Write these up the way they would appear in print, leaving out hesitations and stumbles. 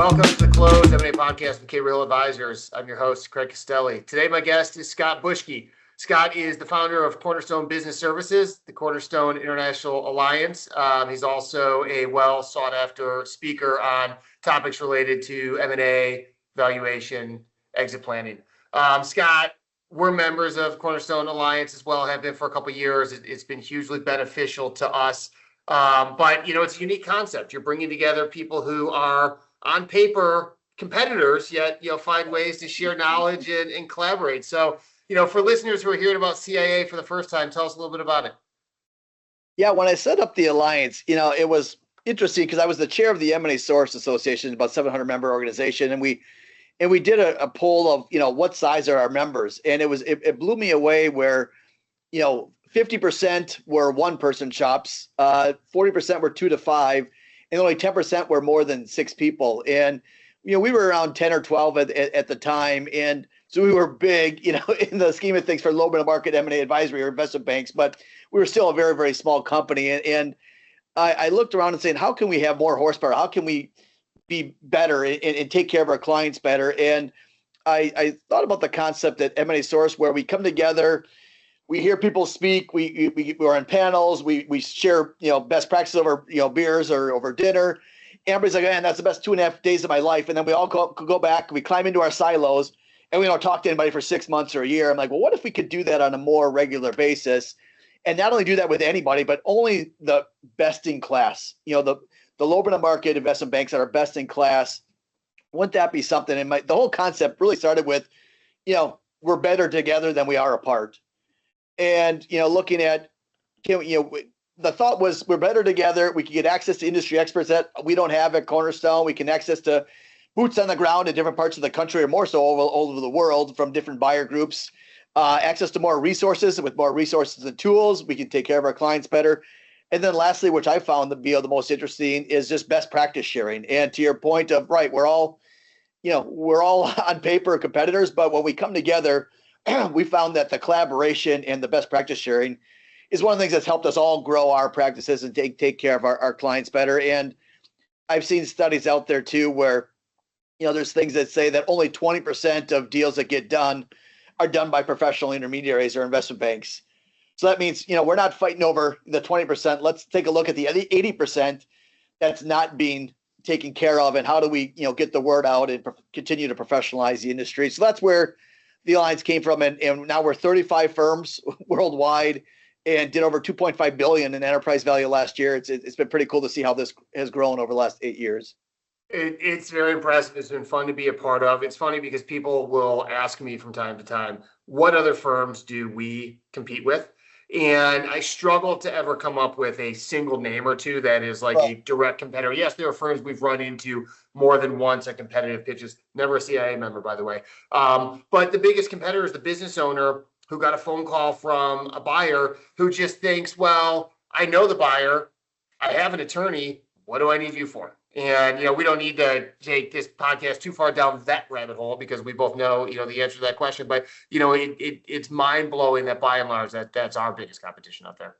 Welcome to the Close M&A Podcast with K-Real Advisors. I'm your host, Craig Castelli. Today, my guest is Scott Bushkie. Scott is the founder of Cornerstone Business Services, the Cornerstone International Alliance. He's also a well sought-after speaker on topics related to M&A, valuation, exit planning. Scott, we're members of Cornerstone Alliance as well, have been for a couple of years. It's been hugely beneficial to us. But, it's a unique concept. You're bringing together people who are on paper competitors, yet, find ways to share knowledge and collaborate. So, for listeners who are hearing about CIA for the first time, tell us a little bit about it. Yeah, when I set up the Alliance, it was interesting because I was the chair of the M&A Source Association, about 700 member organization. And we did a poll of, what size are our members? And it blew me away where, 50% were one person shops, 40% were 2 to 5, and only 10% were more than 6 people. And, we were around 10 or 12 at the time. And so we were big, in the scheme of things for low middle market M&A advisory or investment banks, but we were still a very, very small company. And I looked around and saying, how can we have more horsepower? How can we be better and take care of our clients better? And I thought about the concept at M&A Source where we come together, we hear people speak, we're on panels, we share, best practices over, beers or over dinner. Everybody's like, man, that's the best 2.5 days of my life. And then we all go back, we climb into our silos, and we don't talk to anybody for 6 months or a year. I'm like, well, what if we could do that on a more regular basis? And not only do that with anybody, but only the best in class, the low middle market investment banks that are best in class. Wouldn't that be something? And the whole concept really started with, we're better together than we are apart. And, looking at, the thought was we're better together. We can get access to industry experts that we don't have at Cornerstone. We can access to boots on the ground in different parts of the country, or more so all over the world from different buyer groups. Access to more resources. With more resources and tools, we can take care of our clients better. And then lastly, which I found to be the most interesting, is just best practice sharing. And to your point of, right, we're all on paper competitors, but when we come together, we found that the collaboration and the best practice sharing is one of the things that's helped us all grow our practices and take care of our clients better. And I've seen studies out there too, where, there's things that say that only 20% of deals that get done are done by professional intermediaries or investment banks. So that means, we're not fighting over the 20%. Let's take a look at the 80% that's not being taken care of, and how do we, get the word out and continue to professionalize the industry. So that's where the Alliance came from. And now we're 35 firms worldwide and did over $2.5 billion in enterprise value last year. It's been pretty cool to see how this has grown over the last 8 years. It's very impressive. It's been fun to be a part of. It's funny because people will ask me from time to time, what other firms do we compete with? And I struggle to ever come up with a single name or two that is like a direct competitor. Yes, there are firms we've run into more than once at competitive pitches. Never a CIA member, by the way. But the biggest competitor is the business owner who got a phone call from a buyer who just thinks, well, I know the buyer. I have an attorney. What do I need you for? And, we don't need to take this podcast too far down that rabbit hole because we both know, the answer to that question. But, it's mind blowing that by and large, that's our biggest competition out there.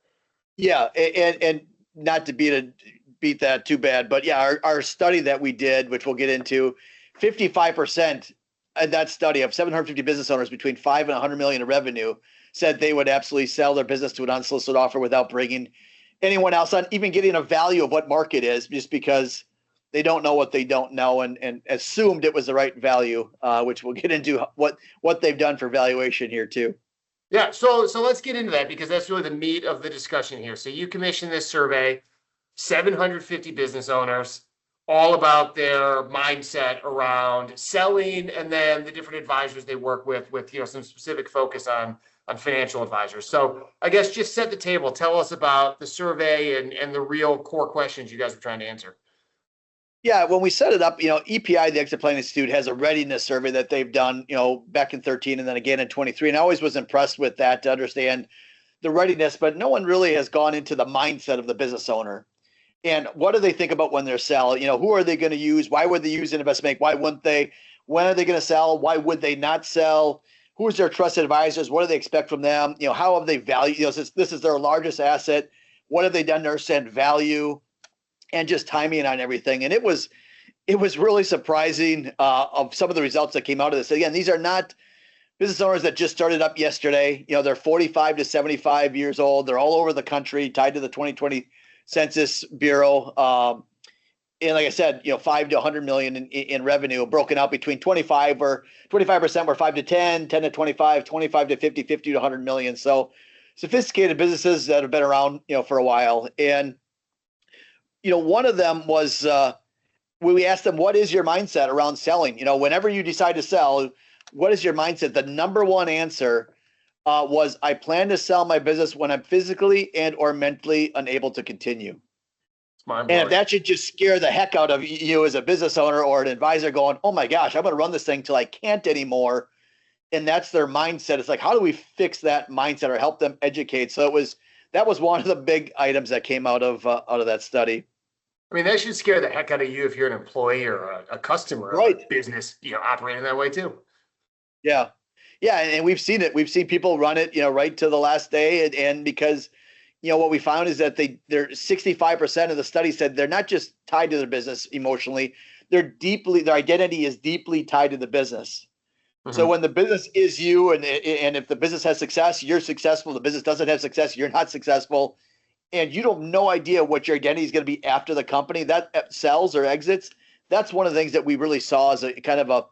Yeah. And not to beat that too bad, but yeah, our study that we did, which we'll get into, 55% in that study of 750 business owners between 5 and 100 million in revenue said they would absolutely sell their business to an unsolicited offer without bringing anyone else on, even getting a value of what market is, just because they don't know what they don't know and assumed it was the right value, which we'll get into what they've done for valuation here too. Yeah, so let's get into that because that's really the meat of the discussion here. So you commissioned this survey, 750 business owners, all about their mindset around selling, and then the different advisors they work with some specific focus on financial advisors. So I guess just set the table. Tell us about the survey and the real core questions you guys were trying to answer. Yeah, when we set it up, EPI, the Exit Planning Institute, has a readiness survey that they've done, back in 13 and then again in 23. And I always was impressed with that to understand the readiness, but no one really has gone into the mindset of the business owner. And what do they think about when they're selling? Who are they going to use? Why would they use an investment bank? Why wouldn't they? When are they going to sell? Why would they not sell? Who is their trusted advisors? What do they expect from them? How have they valued? This is their largest asset. What have they done to understand value? And just timing on everything. And it was it was really surprising of some of the results that came out of this. Again, these are not business owners that just started up yesterday. They're 45 to 75 years old. They're all over the country, tied to the 2020 Census Bureau. And like I said, 5 to 100 million in revenue, broken out between 25% were 5 to 10, 10 to 25, 25 to 50, 50 to 100 million. So sophisticated businesses that have been around, for a while. And, one of them was, when we asked them, what is your mindset around selling? Whenever you decide to sell, what is your mindset? The number one answer was, I plan to sell my business when I'm physically and or mentally unable to continue. And if that should just scare the heck out of you as a business owner or an advisor going, oh my gosh, I'm going to run this thing till I can't anymore. And that's their mindset. It's like, how do we fix that mindset or help them educate? So that was one of the big items that came out of that study. I mean, that should scare the heck out of you if you're an employee or a customer of a business, operating that way too. Yeah. Yeah. And we've seen it. We've seen people run it, right to the last day. And because, what we found is that they're 65% of the study said they're not just tied to their business emotionally. Their identity is deeply tied to the business. Mm-hmm. So when the business is you, and if the business has success, you're successful. The business doesn't have success, you're not successful. And you don't have no idea what your identity is going to be after the company that sells or exits. That's one of the things that we really saw as a kind of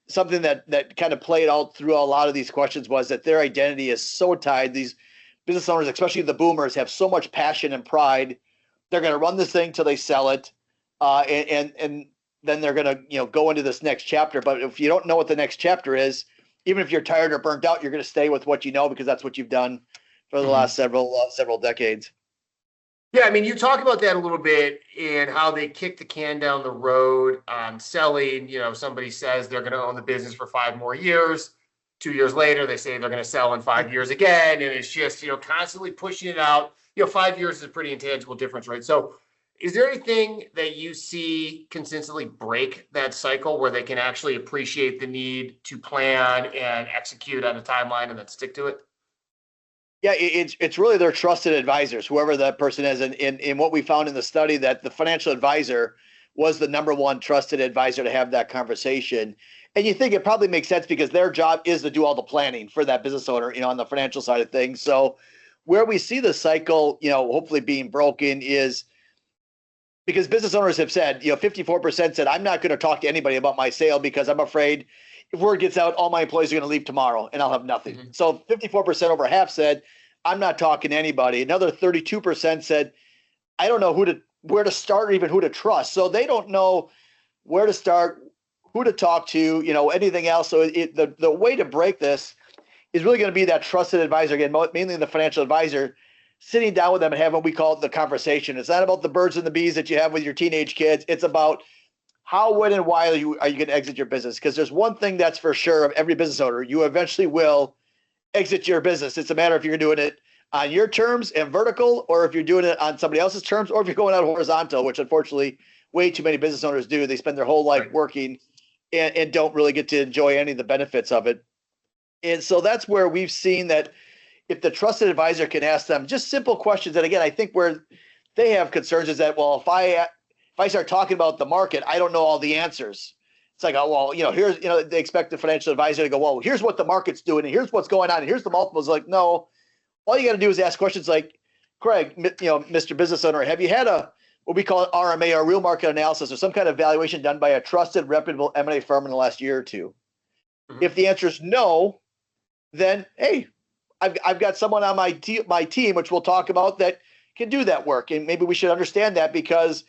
something that kind of played out through a lot of these questions, was that their identity is so tied. These business owners, especially the boomers, have so much passion and pride. They're going to run this thing till they sell it, and then they're going to go into this next chapter. But if you don't know what the next chapter is, even if you're tired or burnt out, you're going to stay with what you know, because that's what you've done for the last several decades. Yeah, I mean, you talk about that a little bit and how they kick the can down the road on selling. Somebody says they're going to own the business for 5 more years. 2 years later, they say they're going to sell in 5 years again. And it's just, constantly pushing it out. 5 years is a pretty intangible difference, right? So is there anything that you see consistently break that cycle where they can actually appreciate the need to plan and execute on a timeline and then stick to it? Yeah, it's really their trusted advisors, whoever that person is. And what we found in the study, that the financial advisor was the number one trusted advisor to have that conversation. And you think it probably makes sense because their job is to do all the planning for that business owner, on the financial side of things. So where we see the cycle, hopefully being broken is because business owners have said, 54% said, I'm not going to talk to anybody about my sale because I'm afraid if word gets out, all my employees are going to leave tomorrow and I'll have nothing. Mm-hmm. So 54%, over half, said, I'm not talking to anybody. Another 32% said, I don't know where to start or even who to trust. So they don't know where to start, who to talk to, anything else. So the way to break this is really going to be that trusted advisor, again, mainly the financial advisor, sitting down with them and having what we call the conversation. It's not about the birds and the bees that you have with your teenage kids. It's about how, when, and why are you going to exit your business? Because there's one thing that's for sure of every business owner: you eventually will exit your business. It's a matter if you're doing it on your terms and vertical, or if you're doing it on somebody else's terms, or if you're going out horizontal, which unfortunately way too many business owners do. They spend their whole life working and don't really get to enjoy any of the benefits of it. And so that's where we've seen that if the trusted advisor can ask them just simple questions, and again, I think where they have concerns is that, well, if I start talking about the market, I don't know all the answers. It's like, oh, well, here's, they expect the financial advisor to go, well, here's what the market's doing, and here's what's going on, and here's the multiples. Like, no, all you got to do is ask questions like, Craig, Mr. Business Owner, have you had what we call an RMA, or real market analysis, or some kind of valuation done by a trusted, reputable M&A firm in the last year or two? Mm-hmm. If the answer is no, then, hey, I've got someone on my team, which we'll talk about, that can do that work. And maybe we should understand that, because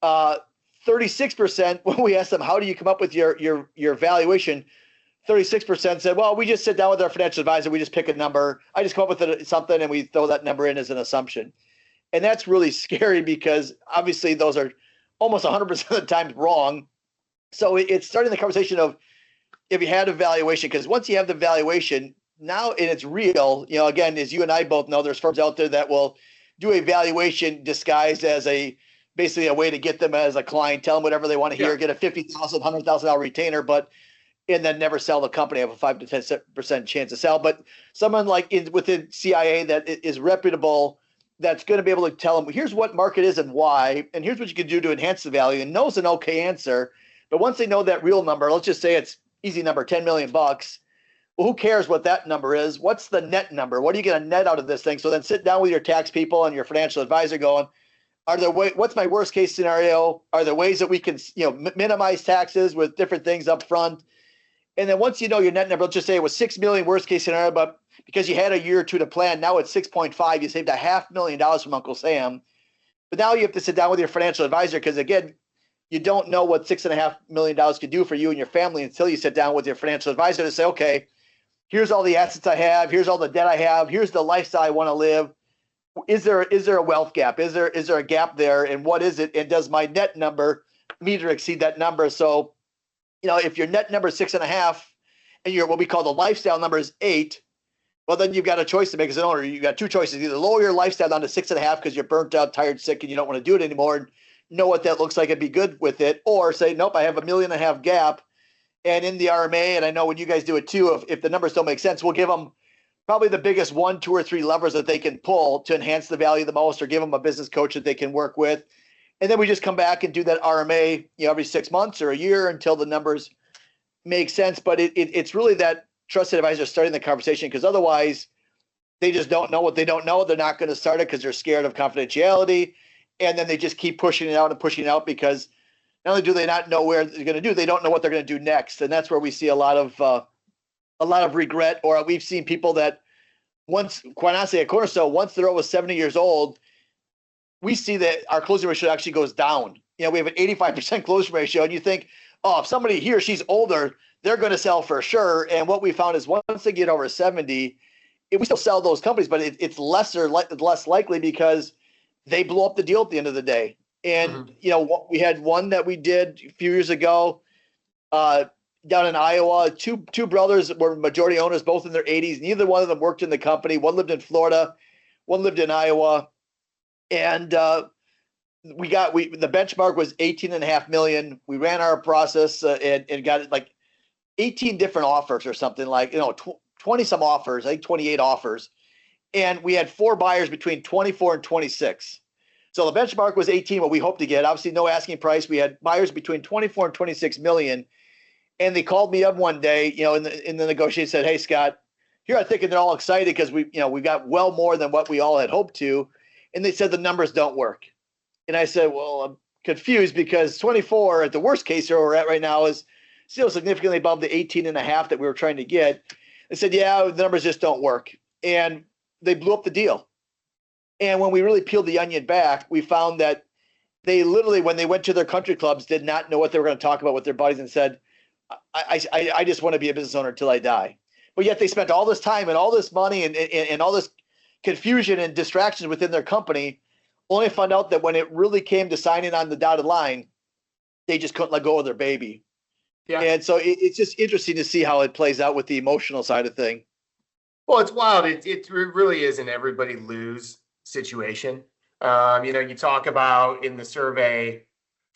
36%, when we asked them, how do you come up with your valuation? 36% said, well, we just sit down with our financial advisor. We just pick a number. I just come up with something and we throw that number in as an assumption. And that's really scary, because obviously those are almost 100% of the time wrong. So it's starting the conversation of, if you had a valuation, because once you have the valuation now and it's real, again, as you and I both know, there's firms out there that will do a valuation disguised as basically a way to get them as a client, tell them whatever they want to hear, get a $50,000, $100,000 retainer, and then never sell the company, have a 5 to 10% chance to sell. But someone like within CIA that is reputable, that's going to be able to tell them, here's what market is and why, and here's what you can do to enhance the value, and knows an okay answer. But once they know that real number, let's just say it's easy number, $10 million. Well, who cares what that number is? What's the net number? What are you going to net out of this thing? So then sit down with your tax people and your financial advisor going, what's my worst case scenario? Are there ways that we can, minimize taxes with different things up front? And then once you know your net number, let's just say it was 6 million worst case scenario, but because you had a year or two to plan, now it's 6.5, you saved $500,000 from Uncle Sam. But now you have to sit down with your financial advisor, because again, you don't know what $6.5 million can do for you and your family until you sit down with your financial advisor to say, okay, here's all the assets I have, here's all the debt I have, here's the lifestyle I want to live. Is there a wealth gap? Is there a gap there? And what is it? And does my net number meet or exceed that number? So, if your net number is 6.5 and your what we call the lifestyle number is 8, well, then you've got a choice to make as an owner. You've got two choices: either lower your lifestyle down to 6.5 because you're burnt out, tired, sick, and you don't want to do it anymore, and know what that looks like and be good with it, or say, nope, I have $1.5 million gap, and in the RMA, and I know when you guys do it too, if the numbers don't make sense, we'll give them probably the biggest 1, 2, or 3 levers that they can pull to enhance the value the most, or give them a business coach that they can work with. And then we just come back and do that RMA, every 6 months or a year until the numbers make sense. But it's really that trusted advisor starting the conversation, because otherwise they just don't know what they don't know. They're not going to start it because they're scared of confidentiality. And then they just keep pushing it out and pushing it out, because not only do they not know where they're going to do, they don't know what they're going to do next. And that's where we see a lot of regret, or we've seen people that once, quite honestly, at Cornerstone, once they're over 70 years old, we see that our closing ratio actually goes down. We have an 85% closing ratio, and you think, if somebody he or she's older, they're going to sell for sure. And what we found is once they get over 70, we still sell those companies, but it's less likely because they blow up the deal at the end of the day. And, we had one that we did a few years ago down in Iowa. Two brothers were majority owners, both in their 80s. Neither one of them worked in the company. One lived in Florida, one lived in Iowa. And the benchmark was 18.5 million. We ran our process and got like 18 different offers or something, like 20 some offers, I think 28 offers, and we had 4 buyers between 24 and 26. So the benchmark was 18, what we hoped to get. Obviously, no asking price. We had buyers between 24 and 26 million, and they called me up one day, in the negotiation, said, "Hey, Scott, here I'm thinking they're all excited because we got well more than what we all had hoped to," and they said the numbers don't work. And I said, "Well, I'm confused because 24 at the worst case where we're at right now is still significantly above the 18.5 that we were trying to get." They said, "Yeah, the numbers just don't work." And they blew up the deal. And when we really peeled the onion back, we found that they literally, when they went to their country clubs, did not know what they were going to talk about with their buddies and said, I just want to be a business owner until I die. But yet they spent all this time and all this money and all this confusion and distractions within their company, only to find out that when it really came to signing on the dotted line, they just couldn't let go of their baby. Yeah. And so it's just interesting to see how it plays out with the emotional side of thing. Well, it's wild. It really is an everybody lose situation. You talk about in the survey,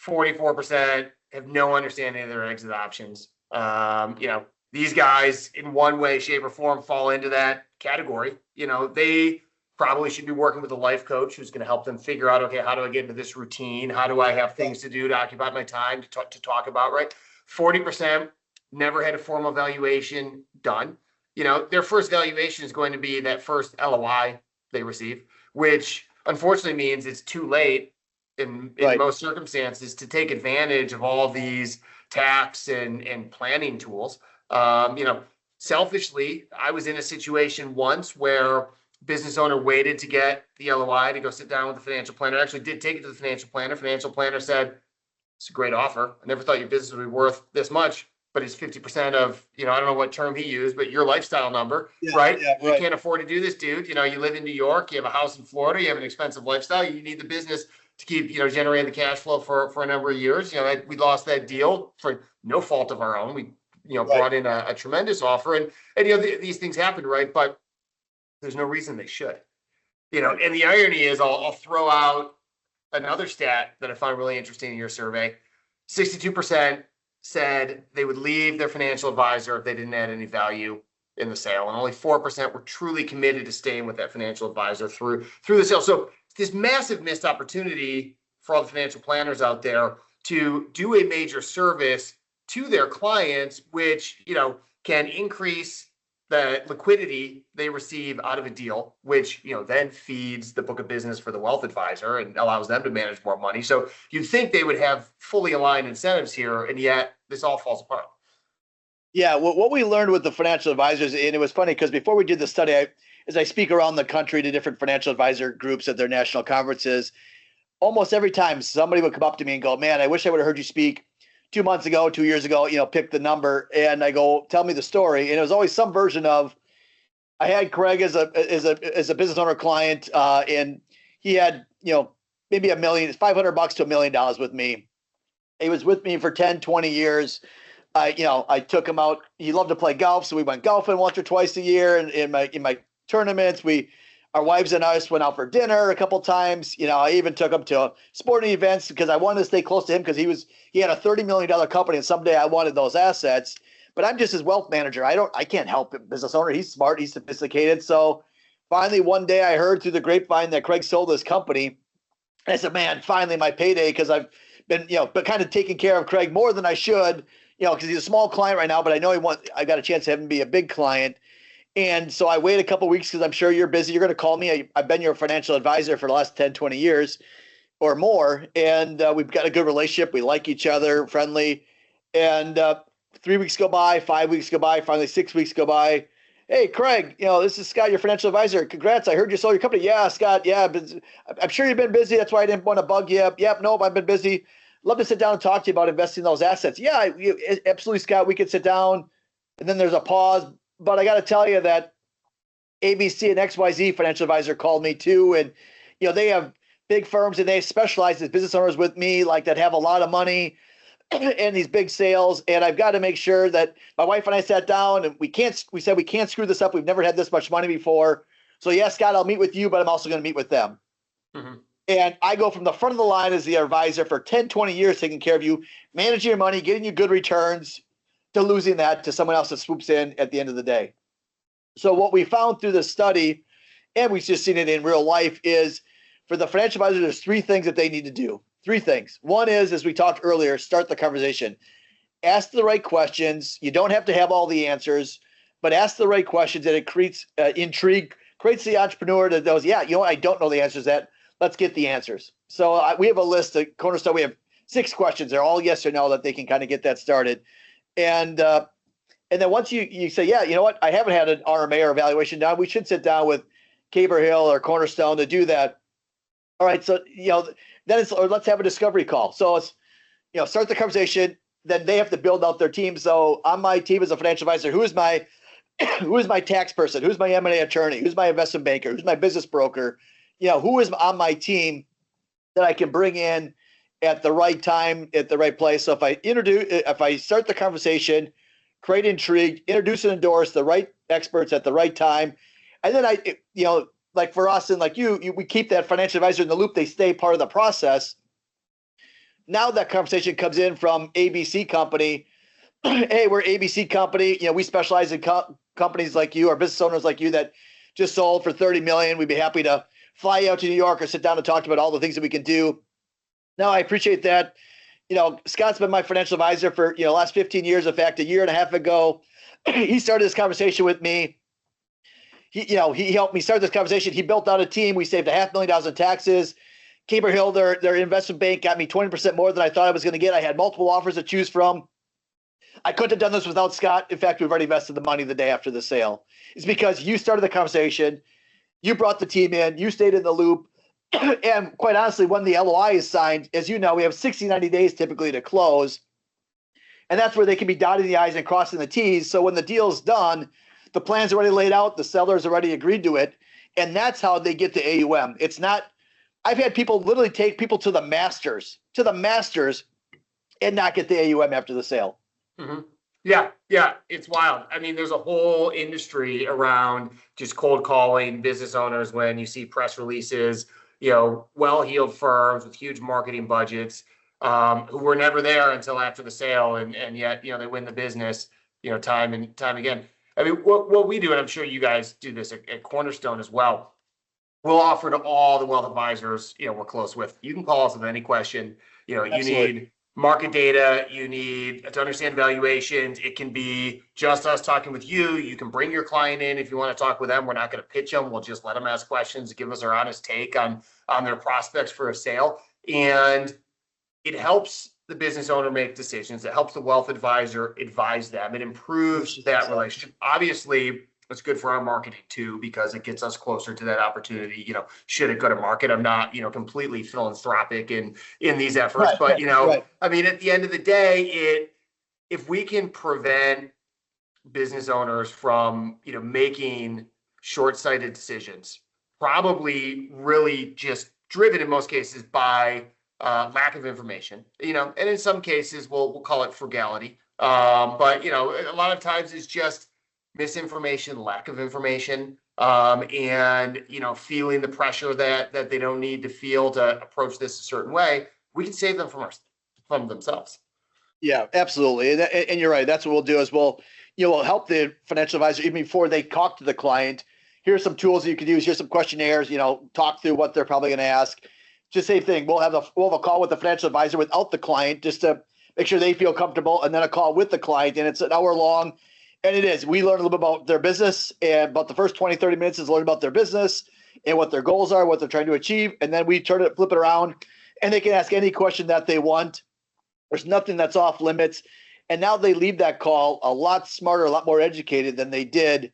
44% have no understanding of their exit options. These guys in one way, shape, or form fall into that category. They probably should be working with a life coach who's going to help them figure out, okay, how do I get into this routine? How do I have things to do to occupy my time to talk about, right? 40% never had a formal valuation done. Their first valuation is going to be that first LOI they receive, which unfortunately means it's too late in most circumstances to take advantage of all these tax and planning tools. Selfishly, I was in a situation once where business owner waited to get the LOI to go sit down with the financial planner. I actually did take it to the financial planner. Financial planner said, "It's a great offer. I never thought your business would be worth this much, but it's 50% of, I don't know what term he used, but your lifestyle number, right? Yeah, right? You can't afford to do this, dude. You live in New York, you have a house in Florida, you have an expensive lifestyle. You need the business to keep, generating the cash flow for a number of years. We lost that deal for no fault of our own. We, brought in a tremendous offer and these things happen, right? But there's no reason they should, and the irony is I'll throw out another stat that I found really interesting in your survey. 62% said they would leave their financial advisor if they didn't add any value. in the sale, and only 4% were truly committed to staying with that financial advisor through the sale. So this massive missed opportunity for all the financial planners out there to do a major service to their clients, which, can increase the liquidity they receive out of a deal, which, then feeds the book of business for the wealth advisor and allows them to manage more money. So you'd think they would have fully aligned incentives here, and yet this all falls apart. Yeah, what we learned with the financial advisors, and it was funny because before we did the study, as I speak around the country to different financial advisor groups at their national conferences, almost every time somebody would come up to me and go, "Man, I wish I would have heard you speak 2 months ago, 2 years ago, pick the number." And I go, "Tell me the story." And it was always some version of, I had Craig as a business owner client, and he had, maybe $500 to $1 million with me. He was with me for 10, 20 years. I took him out. He loved to play golf, so we went golfing once or twice a year. And in my tournaments, our wives and I went out for dinner a couple times. I even took him to sporting events because I wanted to stay close to him because he had a $30 million company, and someday I wanted those assets. But I'm just his wealth manager. I can't help him, business owner. He's smart. He's sophisticated. So finally, one day I heard through the grapevine that Craig sold his company. And I said, "Man, finally my payday," because I've been, but kind of taking care of Craig more than I should. Because he's a small client right now, but I know I got a chance to have him be a big client. And so I wait a couple of weeks because I'm sure you're busy. You're going to call me. I've been your financial advisor for the last 10, 20 years or more. And we've got a good relationship. We like each other, friendly. And 3 weeks go by, 5 weeks go by, finally 6 weeks go by. "Hey, Craig, this is Scott, your financial advisor. Congrats. I heard you sold your company." "Yeah, Scott. Yeah, I'm sure you've been busy. That's why I didn't want to bug you." "Yep, nope, I've been busy. Love to sit down and talk to you about investing those assets." "Yeah, absolutely, Scott. We could sit down." And then there's a pause. "But I got to tell you that ABC and XYZ financial advisor called me too. And, they have big firms and they specialize as business owners with me, like that have a lot of money and these big sales. And I've got to make sure that my wife and I sat down and we said we can't screw this up. We've never had this much money before. So yes, Scott, I'll meet with you, but I'm also going to meet with them." Mm-hmm. And I go from the front of the line as the advisor for 10, 20 years, taking care of you, managing your money, getting you good returns, to losing that to someone else that swoops in at the end of the day. So what we found through the study, and we've just seen it in real life, is for the financial advisor, there's 3 things that they need to do. 3 things. One is, as we talked earlier, start the conversation. Ask the right questions. You don't have to have all the answers, but ask the right questions, and it creates intrigue, creates the entrepreneur that goes, "Yeah, I don't know the answers to that. Let's get the answers." So we have a list at Cornerstone. We have 6 questions. They're all yes or no that they can kind of get that started. And then once you say, "Yeah, you know what? I haven't had an RMA or evaluation done. We should sit down with Caber Hill or Cornerstone to do that." All right. So, then let's have a discovery call. So it's, start the conversation. Then they have to build out their team. So on my team as a financial advisor, who is my tax person? Who's my M&A attorney? Who's my investment banker? Who's my business broker? Who is on my team that I can bring in at the right time, at the right place. So if I start the conversation, create intrigue, introduce and endorse the right experts at the right time, and then like for us and like you, we keep that financial advisor in the loop. They stay part of the process. Now that conversation comes in from ABC company. "Hey, we're ABC company. We specialize in companies like you or business owners like you that just sold for $30 million. We'd be happy to fly you out to New York or sit down and talk about all the things that we can do. Now, I appreciate that. Scott's been my financial advisor for, last 15 years. In fact, a year and a half ago, he started this conversation with me. He helped me start this conversation. He built out a team. We saved $500,000 in taxes. Caber Hill, their investment bank, got me 20% more than I thought I was going to get. I had multiple offers to choose from. I couldn't have done this without Scott. In fact, we've already invested the money the day after the sale. It's because you started the conversation. You brought the team in. You stayed in the loop. And quite honestly, when the LOI is signed, as you know, we have 60, 90 days typically to close. And that's where they can be dotting the I's and crossing the T's. So when the deal's done, the plan's already laid out. The seller's already agreed to it. And that's how they get to AUM. It's not – I've had people literally take people to the masters and not get the AUM after the sale. Mm-hmm. Yeah, it's wild. I mean, there's a whole industry around just cold calling business owners when you see press releases, well-heeled firms with huge marketing budgets who were never there until after the sale, and yet, they win the business, time and time again. I mean, what we do, and I'm sure you guys do this at Cornerstone as well, we'll offer to all the wealth advisors, we're close with. You can call us with any question. You Absolutely. need market data, you need to understand valuations. It can be just us talking with you. You can bring your client in if you want to talk with them. We're not going to pitch them. We'll just let them ask questions, give us our honest take on their prospects for a sale. And it helps the business owner make decisions. It helps the wealth advisor advise them. It improves that relationship. Obviously, it's good for our marketing too, because it gets us closer to that opportunity. Should it go to market? I'm not, completely philanthropic in these efforts, but Right. I mean, at the end of the day, if we can prevent business owners from, making short-sighted decisions, probably really just driven in most cases by lack of information, and in some cases we'll call it frugality. But a lot of times it's just misinformation, lack of information, and feeling the pressure that they don't need to feel to approach this a certain way. We can save them from themselves. Yeah, absolutely. And you're right. That's what we'll do is we'll help the financial advisor even before they talk to the client. Here's some tools that you can use. Here's some questionnaires, talk through what they're probably going to ask. Just same thing. We'll have a call with the financial advisor without the client just to make sure they feel comfortable, and then a call with the client. And it's an hour long. And it is. We learn a little bit about their business, and about the first 20, 30 minutes is learn about their business and what their goals are, what they're trying to achieve. And then we flip it around, and they can ask any question that they want. There's nothing that's off limits. And now they leave that call a lot smarter, a lot more educated than they did,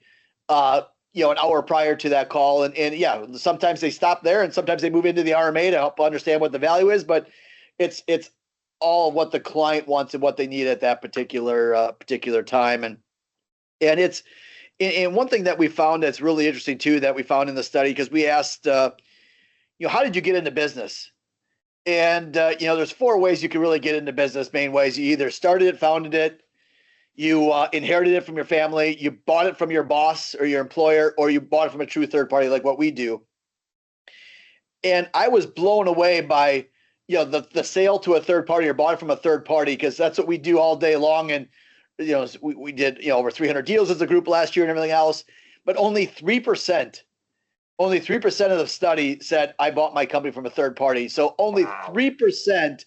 an hour prior to that call. And yeah, sometimes they stop there, and sometimes they move into the RMA to help understand what the value is. But it's all what the client wants and what they need at that particular time. And it's and one thing that we found that's really interesting too, that we found in the study, because we asked, how did you get into business? And, there's 4 ways you can really get into business, main ways. You either started it, founded it, you inherited it from your family, you bought it from your boss or your employer, or you bought it from a true third party like what we do. And I was blown away by, the sale to a third party or bought it from a third party, because that's what we do all day long. And, we did, over 300 deals as a group last year and everything else, but only 3% of the study said I bought my company from a third party. So only 3%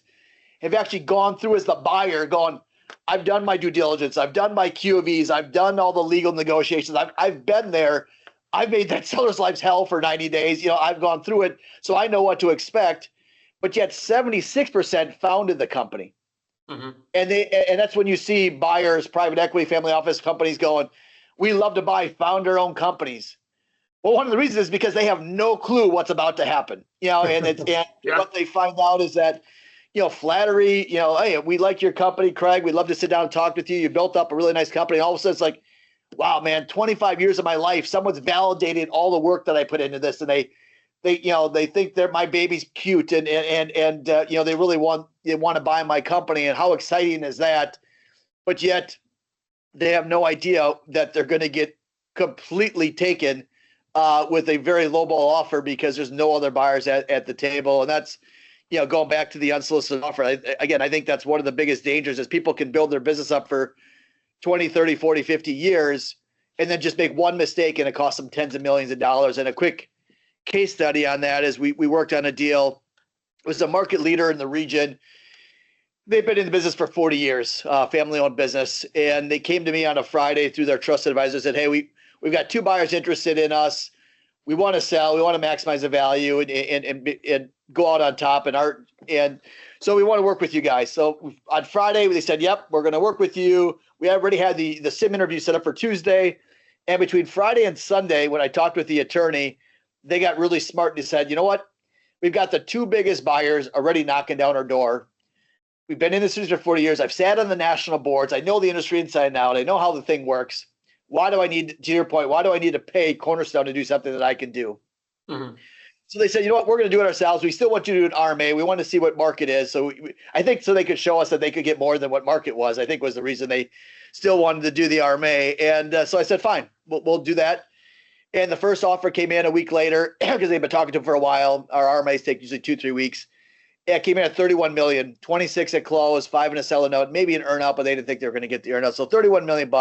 have actually gone through as the buyer, gone, I've done my due diligence, I've done my QOVs, I've done all the legal negotiations, I've been there, I've made that seller's life's hell for 90 days. I've gone through it, so I know what to expect. But yet 76% founded the company. Mm-hmm. And that's when you see buyers, private equity, family office companies going, we love to buy founder-owned companies. Well, one of the reasons is because they have no clue what's about to happen, and yeah. What they find out is that, flattery, hey, we like your company, Craig. We'd love to sit down and talk with you. You built up a really nice company. All of a sudden it's like, wow, man, 25 years of my life, someone's validated all the work that I put into this. And they think they're my baby's cute and they really want to buy my company. And how exciting is that? But yet they have no idea that they're going to get completely taken with a very lowball offer, because there's no other buyers at the table. And that's, going back to the unsolicited offer. I think that's one of the biggest dangers, is people can build their business up for 20, 30, 40, 50 years and then just make one mistake and it costs them tens of millions of dollars. And a quick case study on that is we worked on a deal. It was a market leader in the region. They've been in the business for 40 years, family-owned business. And they came to me on a Friday through their trusted advisor, said, hey, we've got 2 buyers interested in us. We want to sell. We want to maximize the value and go out on top. And so we want to work with you guys. So on Friday, they said, yep, we're going to work with you. We already had the SIM interview set up for Tuesday. And between Friday and Sunday, when I talked with the attorney, they got really smart and said, you know what? We've got the 2 biggest buyers already knocking down our door. We've been in this industry for 40 years. I've sat on the national boards. I know the industry inside and out. I know how the thing works. Why do I need, to your point, why do I need to pay Cornerstone to do something that I can do? Mm-hmm. So they said, you know what, we're going to do it ourselves. We still want you to do an RMA. We want to see what market is. So I think so they could show us that they could get more than what market was, I think was the reason they still wanted to do the RMA. And so I said, fine, we'll do that. And the first offer came in a week later because they've been talking to them for a while. Our RMAs take usually 2-3 weeks. Yeah, it came in at $31 million, 26 at close, 5 in a seller note, maybe an earn out, but they didn't think they were going to get the earn out. So $31 million.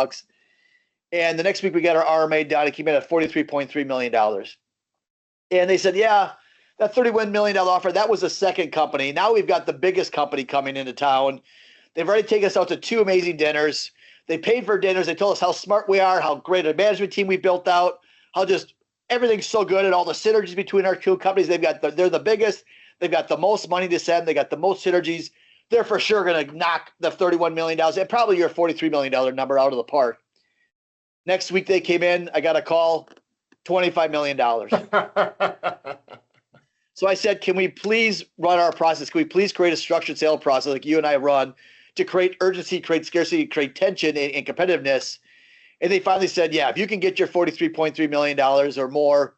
And the next week we got our RMA done. It came in at $43.3 million. And they said, yeah, that $31 million offer, that was the second company. Now we've got the biggest company coming into town. They've already taken us out to 2 amazing dinners. They paid for dinners. They told us how smart we are, how great a management team we built out, how just everything's so good, and all the synergies between our two companies. They're the biggest. They've got the most money to send. They got the most synergies. They're for sure going to knock the $31 million and probably your $43 million number out of the park. Next week they came in. I got a call, $25 million. So I said, can we please run our process? Can we please create a structured sales process like you and I run to create urgency, create scarcity, create tension and competitiveness? And they finally said, yeah, if you can get your $43.3 million or more,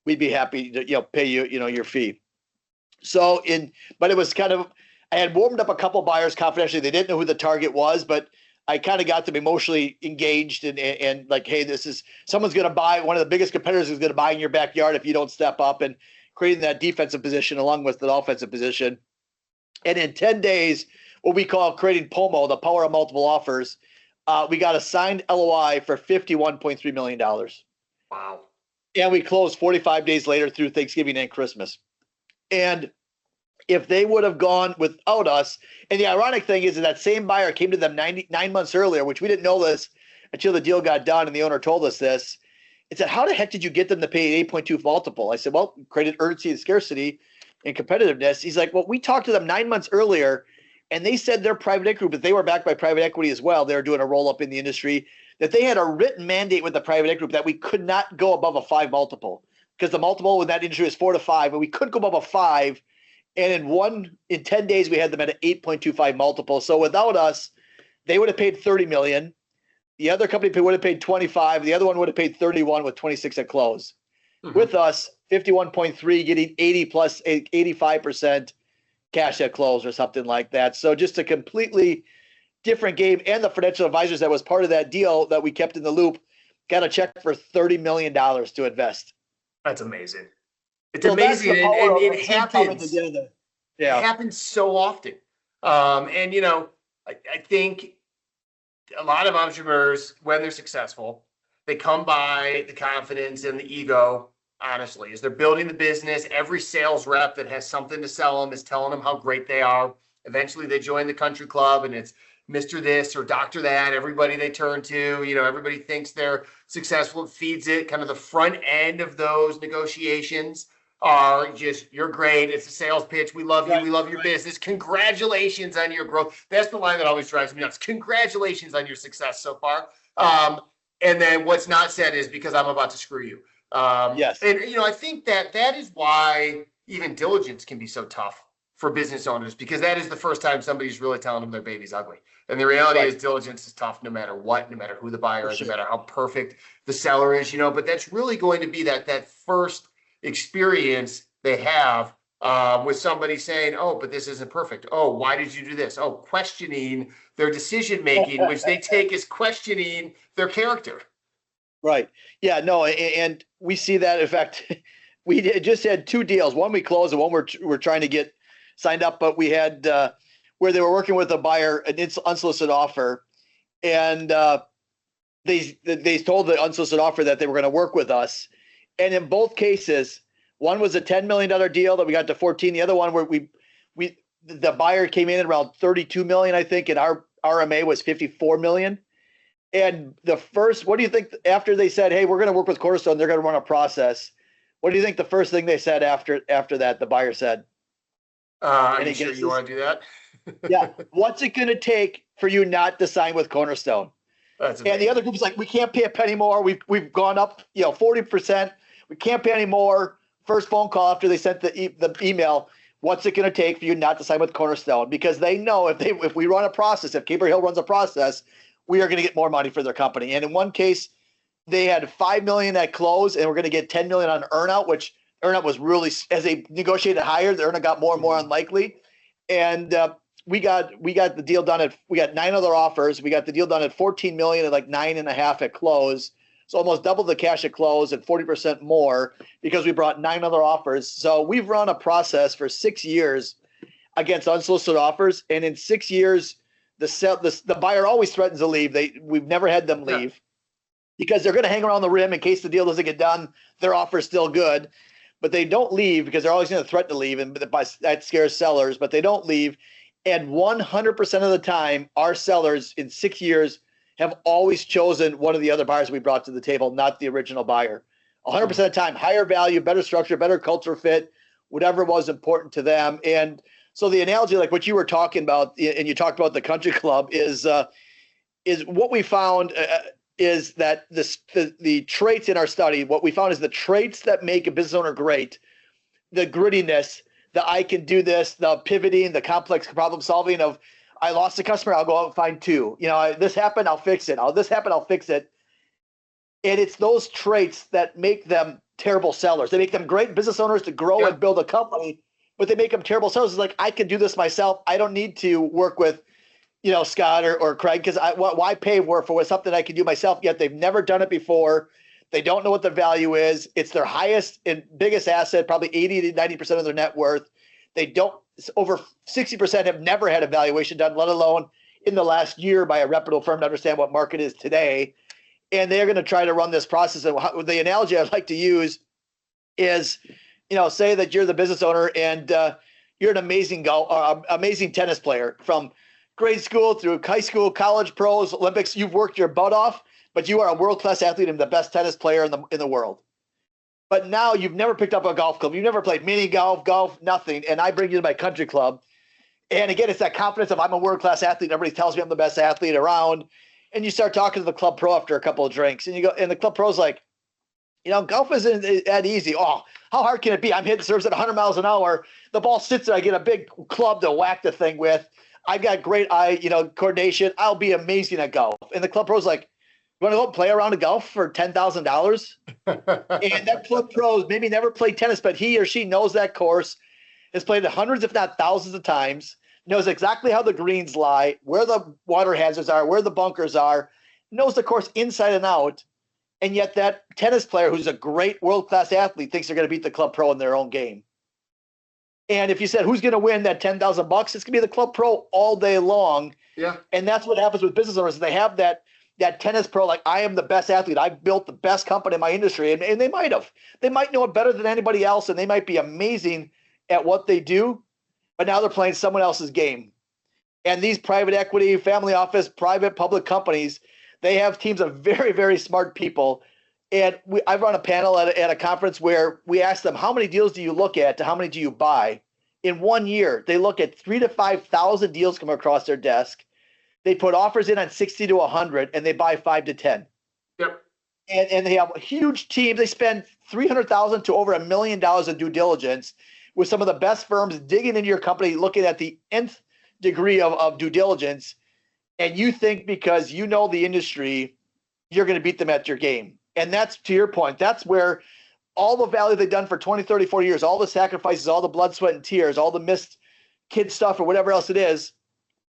we'd be happy to pay you your fee. But it was kind of, I had warmed up a couple buyers confidentially. They didn't know who the target was, but I kind of got them emotionally engaged and like, hey, this is someone's going to buy. One of the biggest competitors is going to buy in your backyard if you don't step up, and creating that defensive position along with the offensive position. And in 10 days, what we call creating POMO, the power of multiple offers, we got a signed LOI for $51.3 million. Wow. And we closed 45 days later through Thanksgiving and Christmas. And if they would have gone without us, and the ironic thing is that same buyer came to them 9 months earlier, which we didn't know this until the deal got done and the owner told us this. It said, how the heck did you get them to pay an 8.2 multiple? I said, well, created urgency and scarcity and competitiveness. He's like, well, we talked to them 9 months earlier, and they said their private equity group, but they were backed by private equity as well. They were doing a roll-up in the industry, that they had a written mandate with the private equity group that we could not go above a 5 multiple, because the multiple in that industry is 4 to 5, and we couldn't go above a 5. And in 10 days, we had them at an 8.25 multiple. So without us, they would have paid $30 million. The other company would have paid 25. The other one would have paid 31 with 26 at close. Mm-hmm. With us, 51.3, getting 80 plus 85% cash at close or something like that. So just a completely different game. And the financial advisors that was part of that deal that we kept in the loop got a check for $30 million to invest. That's amazing. It's amazing. And it happens. Yeah. It happens so often. I think a lot of entrepreneurs, when they're successful, they come by the confidence and the ego, honestly, as they're building the business. Every sales rep that has something to sell them is telling them how great they are. Eventually they join the country club and it's Mr. This or Dr. That, everybody they turn to, everybody thinks they're successful. It feeds it. Kind of the front end of those negotiations are just, you're great. It's a sales pitch. We love you. Right, we love your business. Congratulations on your growth. That's the line that always drives me nuts. Congratulations on your success so far. And then what's not said is because I'm about to screw you. Yes. And, I think that is why even diligence can be so tough for business owners, because that is the first time somebody's really telling them their baby's ugly. And the reality is diligence is tough no matter what, no matter who the buyer is, no matter how perfect the seller is, but that's really going to be that first experience they have with somebody saying, oh, but this isn't perfect. Oh, why did you do this? Oh, questioning their decision making, which they take as questioning their character. Right. Yeah, no, and we see that. In fact, we just had 2 deals. One we closed and one we're trying to get signed up, but we had where they were working with a buyer, an unsolicited offer, and they told the unsolicited offer that they were going to work with us. And in both cases, one was a $10 million deal that we got to 14. The other one where the buyer came in at around 32 million, I think, and our RMA was 54 million. And the first, what do you think after they said, hey, we're going to work with Cornerstone, they're going to run a process? What do you think the first thing they said after that, the buyer said? Are you sure you want to do that? Yeah. What's it going to take for you not to sign with Cornerstone? That's amazing. And the other group's like, we can't pay a penny more. We've gone up, 40%. We can't pay any more. First phone call after they sent the email. What's it going to take for you not to sign with Cornerstone? Because they know if we run a process, if Caper Hill runs a process, we are going to get more money for their company. And in one case, they had $5 million at close, and we're going to get $10 million on earnout, which earnout was really, as they negotiated higher, the earnout got more and more unlikely. And we got the deal done we got 9 other offers. We got the deal done at $14 million and like 9.5 at close. So almost double the cash at close and 40% more because we brought 9 other offers. So we've run a process for 6 years against unsolicited offers. And in 6 years, the buyer always threatens to leave. We've never had them leave. because they're going to hang around the rim in case the deal doesn't get done. Their offer is still good, but they don't leave because they're always going to threaten to leave, and that scares sellers, but they don't leave. And 100% of the time, our sellers in 6 years have always chosen one of the other buyers we brought to the table, not the original buyer. 100% of the time, higher value, better structure, better culture fit, whatever was important to them. And so the analogy, like what you were talking about, and you talked about the country club, is what we found is that the traits in our study, what we found is the traits that make a business owner great, the grittiness, the I can do this, the pivoting, the complex problem solving of I lost a customer, I'll go out and find two. This happened, I'll fix it. This happened, I'll fix it. And it's those traits that make them terrible sellers. They make them great business owners to grow and build a company, but they make them terrible sellers. It's like, I can do this myself. I don't need to work with, Scott or Craig, because why pay for something I can do myself? Yet they've never done it before. They don't know what the value is. It's their highest and biggest asset, probably 80 to 90% of their net worth. Over 60% have never had a valuation done, let alone in the last year by a reputable firm to understand what market is today. And they're going to try to run this process. And the analogy I'd like to use is, say that you're the business owner and you're an amazing amazing tennis player from grade school through high school, college, pros, Olympics. You've worked your butt off, but you are a world-class athlete and the best tennis player in the world. But now you've never picked up a golf club. You've never played mini golf, nothing. And I bring you to my country club. And again, it's that confidence of I'm a world-class athlete. Everybody tells me I'm the best athlete around. And you start talking to the club pro after a couple of drinks. And the club pro's like, golf isn't that easy. Oh, how hard can it be? I'm hitting serves at 100 miles an hour. The ball sits there. I get a big club to whack the thing with. I've got great eye, coordination. I'll be amazing at golf. And the club pro's like, you want to go play a round of golf for $10,000? And that club pro maybe never played tennis, but he or she knows that course, has played it hundreds, if not thousands of times, knows exactly how the greens lie, where the water hazards are, where the bunkers are, knows the course inside and out. And yet that tennis player who's a great world-class athlete thinks they're going to beat the club pro in their own game. And if you said, who's going to win that $10,000, it's going to be the club pro all day long. Yeah. And that's what happens with business owners. They have that tennis pro, like, I am the best athlete. I've built the best company in my industry. And they might have. They might know it better than anybody else, and they might be amazing at what they do, but now they're playing someone else's game. And these private equity, family office, private, public companies, they have teams of very, very smart people. And I've run a panel at a conference where we ask them, how many deals do you look at to how many do you buy? In 1 year, they look at 3,000 to 5,000 deals come across their desk. They put offers in on 60 to 100, and they buy 5 to 10. Yep. And they have a huge team. They spend $300,000 to over $1 million in due diligence with some of the best firms digging into your company, looking at the nth degree of due diligence. And you think because you know the industry, you're going to beat them at your game. And that's, to your point, that's where all the value they've done for 20, 30, 40 years, all the sacrifices, all the blood, sweat, and tears, all the missed kid stuff or whatever else it is,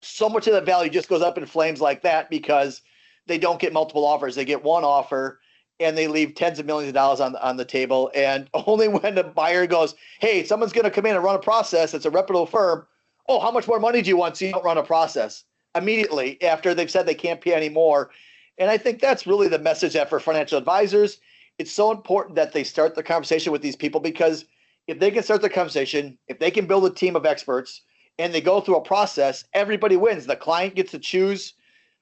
so much of that value just goes up in flames like that because they don't get multiple offers. They get one offer and they leave tens of millions of dollars on the table. And only when the buyer goes, hey, someone's going to come in and run a process, it's a reputable firm. Oh, how much more money do you want? So you don't run a process immediately after they've said they can't pay anymore. And I think that's really the message that for financial advisors, it's so important that they start the conversation with these people, because if they can start the conversation, if they can build a team of experts and they go through a process, everybody wins. The client gets to choose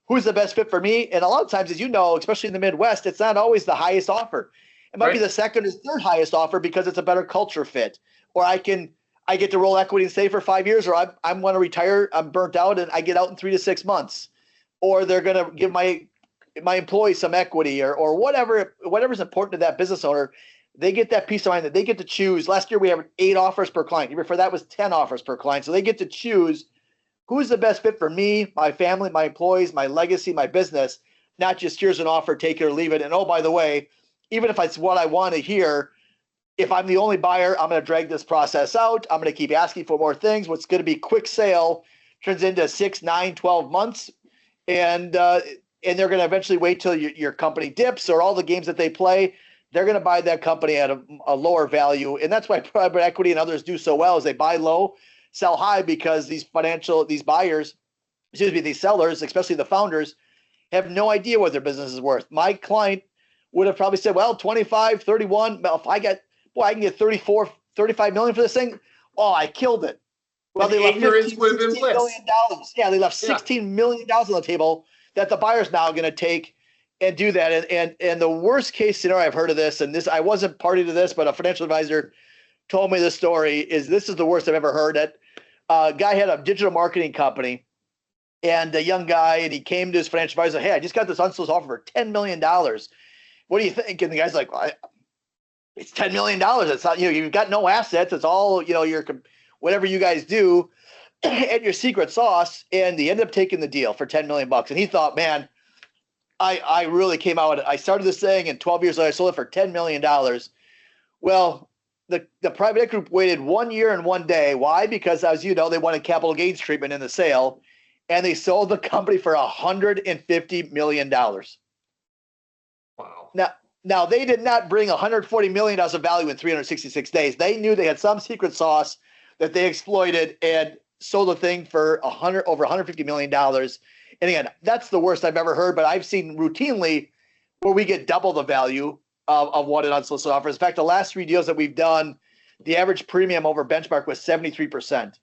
who's the best fit for me. And a lot of times, as you know, especially in the Midwest, it's not always the highest offer. It might be the second or third highest offer because it's a better culture fit. Or I get to roll equity and stay for 5 years, or I'm going to retire, I'm burnt out, and I get out in 3 to 6 months. Or they're going to give my employees some equity or whatever's important to that business owner. They get that peace of mind that they get to choose. Last year we had 8 offers per client. The year before that was 10 offers per client. So they get to choose who's the best fit for me, my family, my employees, my legacy, my business, not just here's an offer, take it or leave it. And oh, by the way, even if it's what I want to hear, if I'm the only buyer, I'm going to drag this process out. I'm going to keep asking for more things. What's going to be quick sale turns into 6, 9, 12 months. And they're going to eventually wait till your company dips or all the games that they play. They're going to buy that company at a lower value. And that's why private equity and others do so well, is they buy low, sell high, because these sellers, especially the founders, have no idea what their business is worth. My client would have probably said, well, 25, 31. Well, if I can get 34, 35 million for this thing. Oh, I killed it. Well, they left ignorance would have been $16 million. Yeah, they left $16 million on the table that the buyer's now going to take and do that. And the worst case scenario I've heard of this, and this, I wasn't party to this, but a financial advisor told me this story, is this is the worst I've ever heard. That guy had a digital marketing company, and a young guy, and he came to his financial advisor, hey, I just got this unsolicited offer for $10 million. What do you think? And the guy's like, well, it's $10 million. It's not, you've got no assets. It's all, your whatever you guys do and your secret sauce. And they ended up taking the deal for $10 million. And he thought, man, I really came out. I started this thing, and 12 years later, I sold it for $10 million. Well, the private equity group waited 1 year and 1 day. Why? Because, as you know, they wanted capital gains treatment in the sale, and they sold the company for $150 million. Wow. Now they did not bring $140 million of value in 366 days. They knew they had some secret sauce that they exploited and sold the thing for over $150 million. And again, that's the worst I've ever heard, but I've seen routinely where we get double the value of what an unsolicited offer is. In fact, the last 3 deals that we've done, the average premium over benchmark was 73%.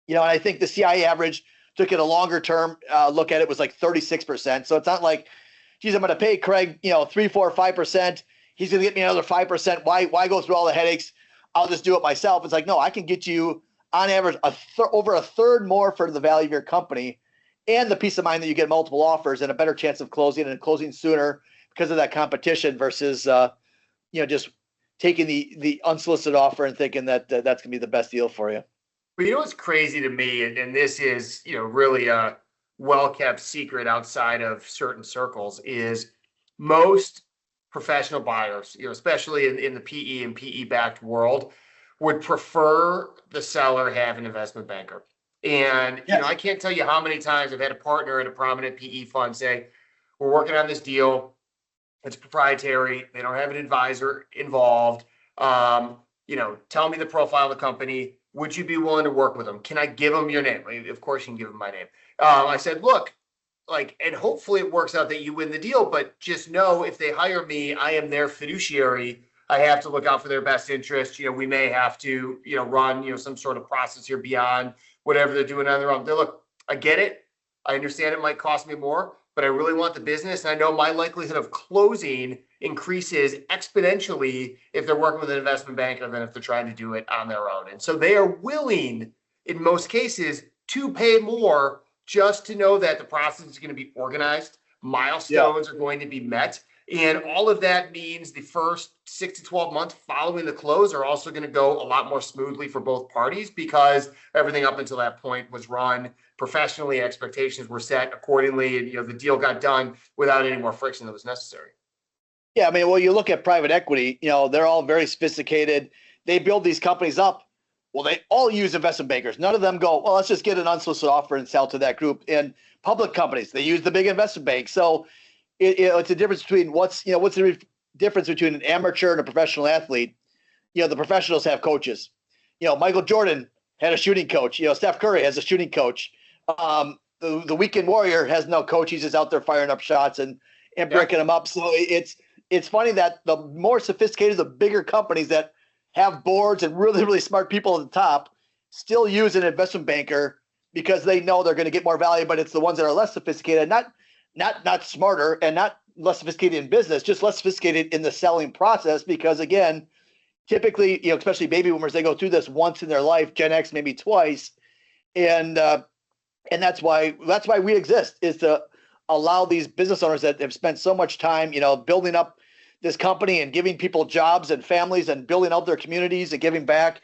And I think the CIA average, took it a longer term look at it, was like 36%. So it's not like, geez, I'm going to pay Craig, 3, 4, 5%. He's going to get me another 5%. Why go through all the headaches? I'll just do it myself. It's like, no, I can get you on average over a third more for the value of your company, and the peace of mind that you get multiple offers and a better chance of closing and closing sooner because of that competition versus, just taking the unsolicited offer and thinking that that's going to be the best deal for you. But what's crazy to me, and this is, really a well-kept secret outside of certain circles, is most professional buyers, especially in the PE and PE-backed world, would prefer the seller have an investment banker. And, I can't tell you how many times I've had a partner in a prominent PE fund say, we're working on this deal. It's proprietary. They don't have an advisor involved. Tell me the profile of the company. Would you be willing to work with them? Can I give them your name? Of course you can give them my name. I said, look, and hopefully it works out that you win the deal, but just know if they hire me, I am their fiduciary. I have to look out for their best interest. We may have to, run, some sort of process here beyond whatever they're doing on their own. Look, I get it. I understand it might cost me more, but I really want the business. And I know my likelihood of closing increases exponentially if they're working with an investment banker than if they're trying to do it on their own. And so they are willing, in most cases, to pay more just to know that the process is going to be organized, milestones are going to be met. And all of that means the first 6 to 12 months following the close are also going to go a lot more smoothly for both parties, because everything up until that point was run professionally, expectations were set accordingly, and the deal got done without any more friction that was necessary. Yeah, you look at private equity, they're all very sophisticated. They build these companies up. Well, they all use investment bankers. None of them go, well, let's just get an unsolicited offer and sell to that group. And public companies, they use the big investment bank. So it's a difference between what's the difference between an amateur and a professional athlete. The professionals have coaches. Michael Jordan had a shooting coach. Steph Curry has a shooting coach. The weekend warrior has no coach. He's just out there firing up shots and breaking them up. So it's funny that the more sophisticated, the bigger companies that have boards and really, really smart people at the top still use an investment banker because they know they're going to get more value, but it's the ones that are less sophisticated, not smarter and not less sophisticated in business, just less sophisticated in the selling process. Because again, typically, especially baby boomers, they go through this once in their life, Gen X maybe twice. And that's why we exist, is to allow these business owners that have spent so much time, building up this company and giving people jobs and families and building out their communities and giving back.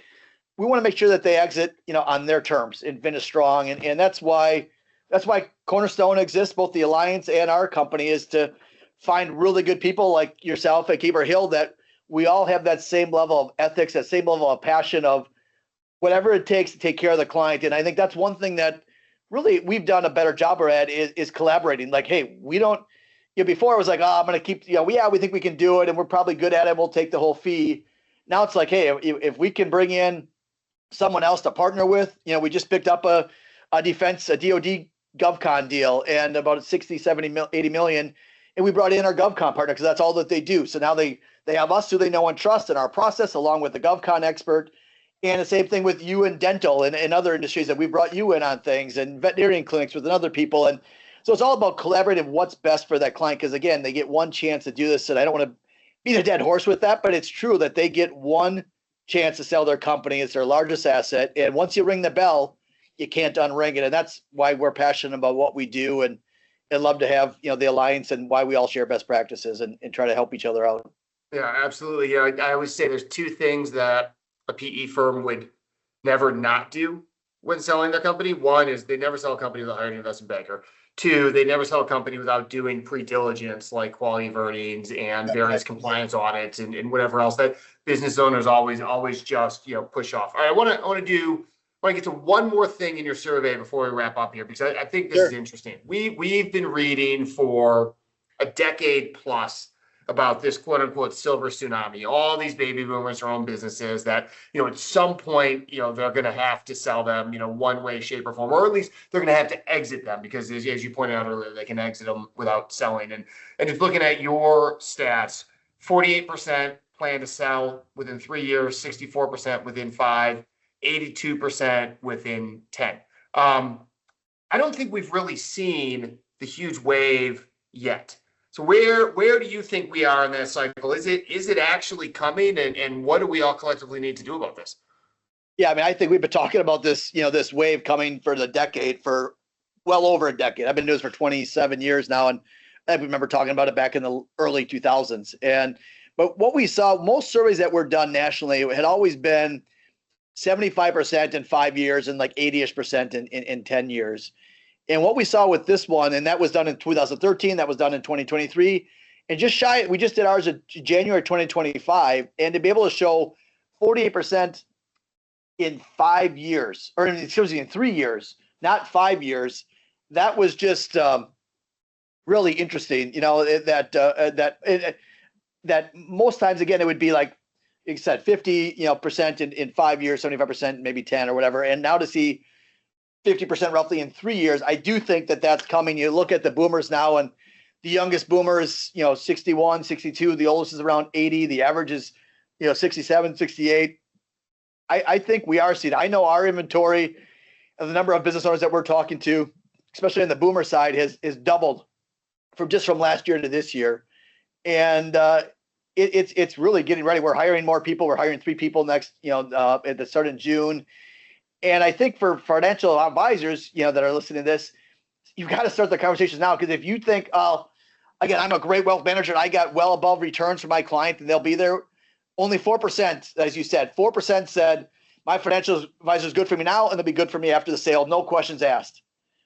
We want to make sure that they exit, on their terms and finish strong. And that's why Cornerstone exists, both the Alliance and our company, is to find really good people like yourself at Keeper Hill, that we all have that same level of ethics, that same level of passion of whatever it takes to take care of the client. And I think that's one thing that really we've done a better job at is collaborating. Like, hey, we don't, before it was like, I'm going to keep, we think we can do it and we're probably good at it. We'll take the whole fee. Now it's like, hey, if we can bring in someone else to partner with, we just picked up a DoD GovCon deal and about 60, 70, 80 million. And we brought in our GovCon partner because that's all that they do. So now they have us who they know and trust in our process, along with the GovCon expert. And the same thing with you and dental and other industries that we brought you in on things, and veterinarian clinics with other people. And so it's all about collaborating what's best for that client. Because again, they get one chance to do this. And I don't want to beat a dead horse with that, but it's true that they get one chance to sell their company. It's their largest asset. And once you ring the bell, you can't unring it. And that's why we're passionate about what we do and love to have, the alliance, and why we all share best practices and try to help each other out. Yeah, absolutely. I always say there's two things that a PE firm would never not do when selling their company. One is they never sell a company without hiring an investment banker. Two, they never sell a company without doing pre-diligence like quality of earnings and various compliance audits and whatever else that business owners always just push off. All right, I want to get to one more thing in your survey before we wrap up here, because I think this is interesting. We've been reading for a decade plus about this quote unquote silver tsunami. All these baby boomers own businesses that, at some point, they're going to have to sell them, one way, shape, or form, or at least they're going to have to exit them, because as you pointed out earlier, they can exit them without selling. And just looking at your stats, 48% plan to sell within 3 years, 64% within 5, 82% within 10. I don't think we've really seen the huge wave yet. So where do you think we are in that cycle? Is it actually coming, and what do we all collectively need to do about this? Yeah, I mean, I think we've been talking about this, this wave coming for well over a decade. I've been doing this for 27 years now, and I remember talking about it back in the early 2000s. But what we saw, most surveys that were done nationally had always been 75% in 5 years and like 80-ish% in 10 years. And what we saw with this one, and that was done in 2013, that was done in 2023, and we just did ours in January 2025, and to be able to show 48% in 5 years, or excuse me, in 3 years, not 5 years, that was just really interesting. That most times, again, it would be like you said, 50% in 5 years, 75%, maybe 10 or whatever, and now to see 50% roughly in 3 years, I do think that that's coming. You look at the boomers now, and the youngest boomer is 61, 62. The oldest is around 80. The average is 67, 68. I think we are seeing. I know our inventory and the number of business owners that we're talking to, especially on the boomer side, has doubled from last year to this year, and it's really getting ready. We're hiring more people. We're hiring 3 people next, at the start of June. And I think for financial advisors, that are listening to this, you've got to start the conversations now. Because if you think, again, I'm a great wealth manager and I got well above returns for my client and they'll be there, only 4%, as you said, 4% said my financial advisor is good for me now and they'll be good for me after the sale. No questions asked.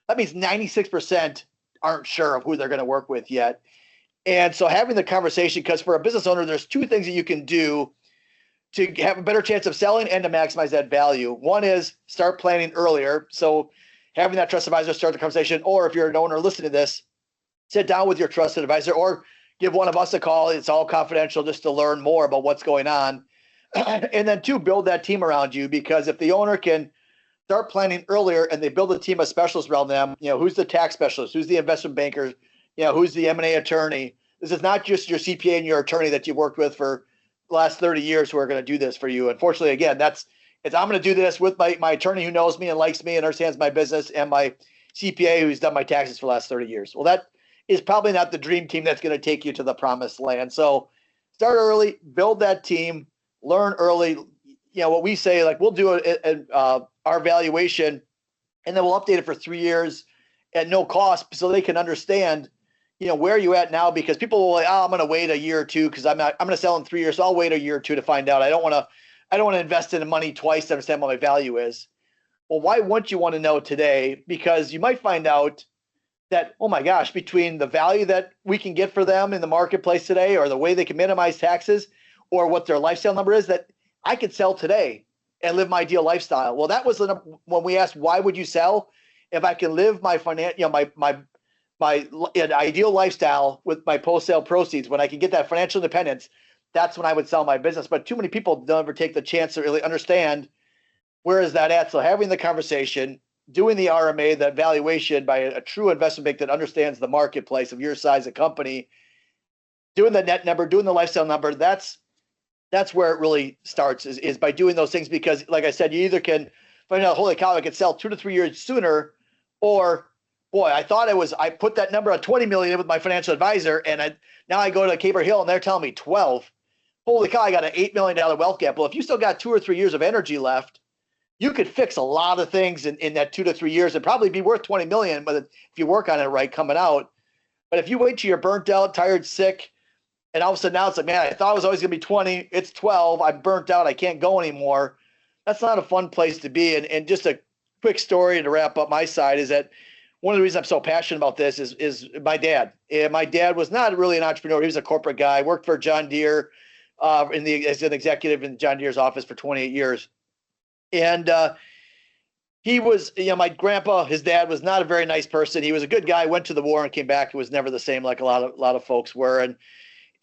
That means 96% aren't sure of who they're going to work with yet. And so having the conversation, because for a business owner, there's 2 things that you can do to have a better chance of selling and to maximize that value. One is start planning earlier. So having that trusted advisor start the conversation, or if you're an owner listening to this, sit down with your trusted advisor or give one of us a call. It's all confidential just to learn more about what's going on. And then 2, build that team around you, because if the owner can start planning earlier and they build a team of specialists around them, who's the tax specialist, who's the investment banker, who's the M&A attorney. This is not just your CPA and your attorney that you've worked with for the last 30 years who are going to do this for you. Unfortunately, again, I'm going to do this with my attorney who knows me and likes me and understands my business, and my CPA who's done my taxes for the last 30 years. Well, that is probably not the dream team that's going to take you to the promised land. So start early, build that team, learn early. What we say, like we'll do our valuation and then we'll update it for 3 years at no cost so they can understand where are you at now, because people will like, I'm going to wait a year or 2 because I'm going to sell in 3 years. So I'll wait a year or 2 to find out. I don't want to invest in money twice to understand what my value is. Well, why wouldn't you want to know today? Because you might find out that, oh my gosh, between the value that we can get for them in the marketplace today, or the way they can minimize taxes, or what their lifestyle number is, that I could sell today and live my ideal lifestyle. Well, that was when we asked, why would you sell? If I can live my my ideal lifestyle with my post-sale proceeds, when I can get that financial independence, that's when I would sell my business. But too many people don't ever take the chance to really understand where is that at. So having the conversation, doing the RMA, that valuation by a true investment bank that understands the marketplace of your size of company, doing the net number, doing the lifestyle number, that's where it really starts is by doing those things. Because like I said, you either can find out, holy cow, I could sell 2 to 3 years sooner, or boy, I put that number on 20 million in with my financial advisor, and now I go to Caber Hill and they're telling me 12. Holy cow, I got an $8 million wealth gap. Well, if you still got 2 or 3 years of energy left, you could fix a lot of things in that 2 to 3 years and probably be worth 20 million, but if you work on it right coming out. But if you wait till you're burnt out, tired, sick, and all of a sudden now it's like, man, I thought it was always going to be 20. It's 12. I'm burnt out. I can't go anymore. That's not a fun place to be. And just a quick story to wrap up my side is that one of the reasons I'm so passionate about this is my dad. And my dad was not really an entrepreneur. He was a corporate guy, worked for John Deere as an executive in John Deere's office for 28 years. And he was, my grandpa, his dad, was not a very nice person. He was a good guy, went to the war and came back. He was never the same like a lot of folks were.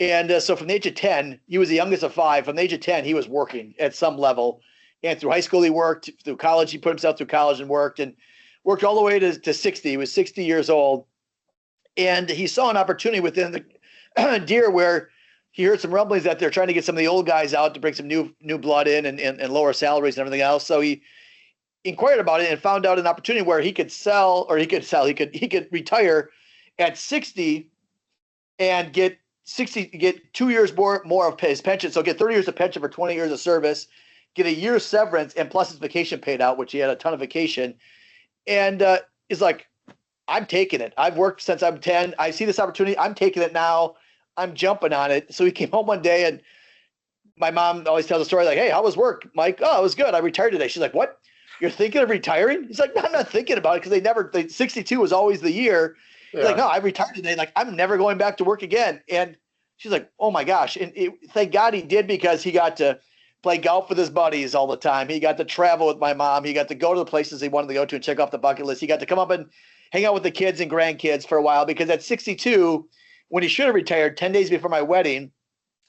And so from the age of 10, he was the youngest of 5. From the age of 10, he was working at some level. And through high school, he worked. Through college, he put himself through college and worked all the way to 60. He was 60 years old. And he saw an opportunity within the Deere where he heard some rumblings that they're trying to get some of the old guys out to bring some new blood in and lower salaries and everything else. So he inquired about it and found out an opportunity where he could retire at 60 and get 2 years more of his pension. So get 30 years of pension for 20 years of service, get a year's severance, and plus his vacation paid out, which he had a ton of vacation. And he's like, I'm taking it. I've worked since I'm 10. I see this opportunity. I'm taking it now. I'm jumping on it. So he came home one day, and my mom always tells a story like, hey, how was work, Mike? Oh, it was good. I retired today. She's like, what? You're thinking of retiring? He's like, no, I'm not thinking about it, because 62 was always the year. He's like, no, I retired today. Like, I'm never going back to work again. And she's like, oh my gosh. And thank God he did, because he got to play golf with his buddies all the time. He got to travel with my mom. He got to go to the places he wanted to go to and check off the bucket list. He got to come up and hang out with the kids and grandkids for a while, because at 62, when he should have retired 10 days before my wedding,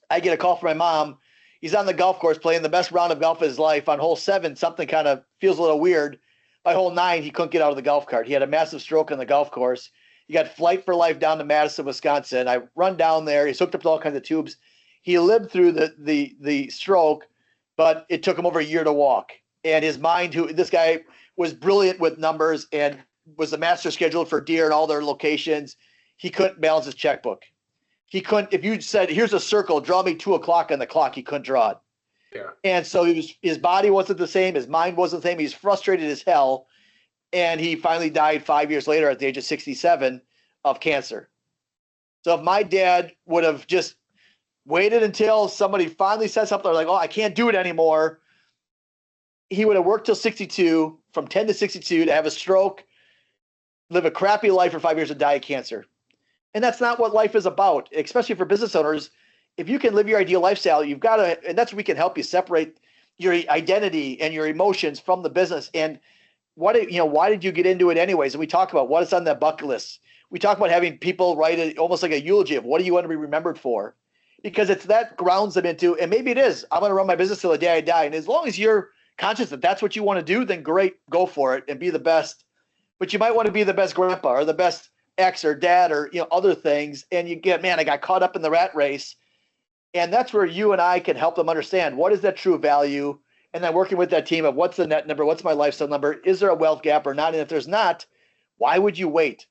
I get a call from my mom. He's on the golf course playing the best round of golf of his life. On hole 7, something kind of feels a little weird. By hole 9, he couldn't get out of the golf cart. He had a massive stroke on the golf course. He got flight for life down to Madison, Wisconsin. I run down there. He's hooked up to all kinds of tubes. He lived through the stroke, but it took him over a year to walk. And his mind, this guy was brilliant with numbers and was the master scheduler for Deere and all their locations. He couldn't balance his checkbook. He couldn't, if you said, here's a circle, draw me 2 o'clock on the clock, he couldn't draw it. Yeah. And so his body wasn't the same. His mind wasn't the same. He's frustrated as hell. And he finally died 5 years later at the age of 67 of cancer. So if my dad would have just waited until somebody finally said something like, oh, I can't do it anymore, he would have worked till 62, from 10 to 62, to have a stroke, live a crappy life for 5 years, and die of cancer. And that's not what life is about, especially for business owners. If you can live your ideal lifestyle, you've got to, and that's where we can help you separate your identity and your emotions from the business. And why did you get into it anyways? And we talk about what is on that bucket list. We talk about having people write it almost like a eulogy of what do you want to be remembered for? Because it's that grounds them into, and maybe it is, I'm going to run my business till the day I die. And as long as you're conscious that that's what you want to do, then great, go for it and be the best. But you might want to be the best grandpa or the best ex or dad or other things. And you get, man, I got caught up in the rat race. And that's where you and I can help them understand what is that true value. And then working with that team of what's the net number, what's my lifestyle number, is there a wealth gap or not? And if there's not, why would you wait?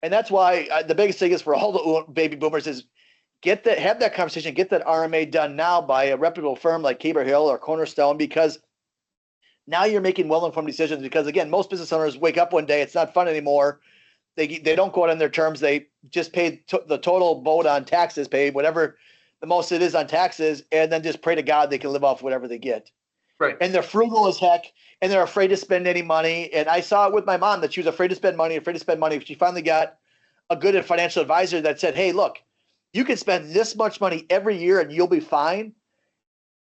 And that's why the biggest thing is for all the baby boomers is have that conversation, get that RMA done now by a reputable firm like Caber Hill or Cornerstone, because now you're making well-informed decisions. Because again, most business owners wake up one day, it's not fun anymore. They don't go out on their terms. They just pay the total boat on taxes, pay whatever the most it is on taxes, and then just pray to God they can live off whatever they get. Right. And they're frugal as heck, and they're afraid to spend any money. And I saw it with my mom that she was afraid to spend money. She finally got a good financial advisor that said, hey, look, you can spend this much money every year and you'll be fine.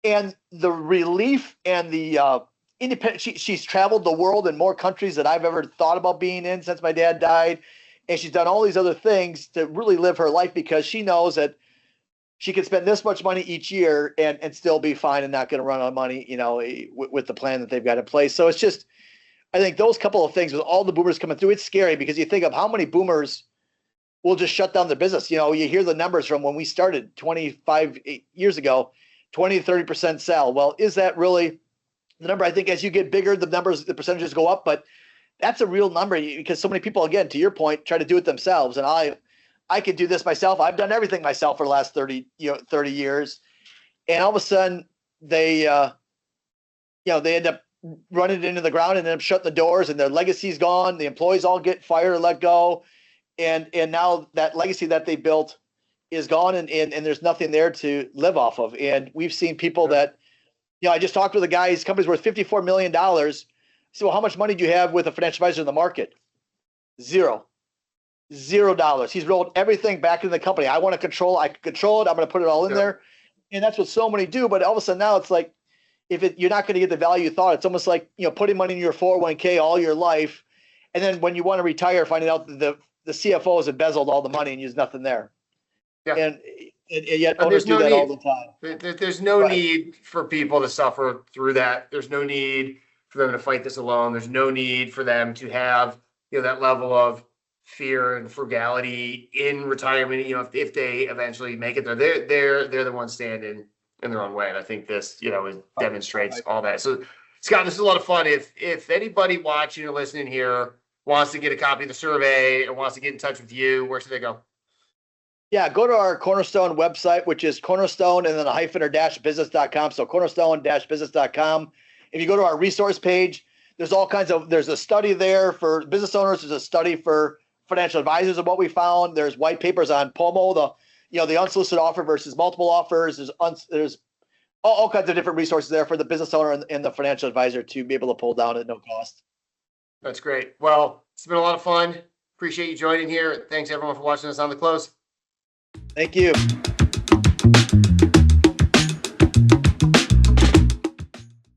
And the relief and the independent, she's traveled the world in more countries than I've ever thought about being in since my dad died. And she's done all these other things to really live her life, because she knows that she can spend this much money each year and still be fine and not going to run out of money, with the plan that they've got in place. So it's just I think those couple of things with all the boomers coming through, it's scary because you think of how many boomers will just shut down their business. You hear the numbers from when we started 25 years ago, 20 to 30% sell. Well, is that really the number? I think as you get bigger, the percentages go up, but that's a real number because so many people, again, to your point, try to do it themselves. And I could do this myself. I've done everything myself for the last 30 years. And all of a sudden they end up running it into the ground and end up shutting the doors, and their legacy's gone. The employees all get fired or let go. And now that legacy that they built is gone, and there's nothing there to live off of. And we've seen people that, I just talked with a guy, his company's worth $54 million. So well, how much money do you have with a financial advisor in the market? $0. He's rolled everything back into the company. I can control it. I'm going to put it all in there. And that's what so many do. But all of a sudden now it's like, you're not going to get the value you thought. It's almost like, putting money in your 401k all your life. And then when you want to retire, finding out that the CFO has embezzled all the money and there's nothing there. Yeah. And yet owners do that all the time. There's no need for people to suffer through that. There's no need for them to fight this alone. There's no need for them to have, that level of fear and frugality in retirement. If they eventually make it there, they're the ones standing in their own way. And I think this, demonstrates all that. So Scott, this is a lot of fun. If anybody watching or listening here wants to get a copy of the survey or wants to get in touch with you, where should they go? Yeah, go to our Cornerstone website, which is Cornerstone and then a hyphen or -business.com. So Cornerstone-business.com. If you go to our resource page, there's a study there for business owners. There's a study for financial advisors of what we found. There's white papers on POMO, the unsolicited offer versus multiple offers. There's all kinds of different resources there for the business owner and the financial advisor to be able to pull down at no cost. That's great. Well, it's been a lot of fun. Appreciate you joining here. Thanks everyone for watching us on The Close. Thank you.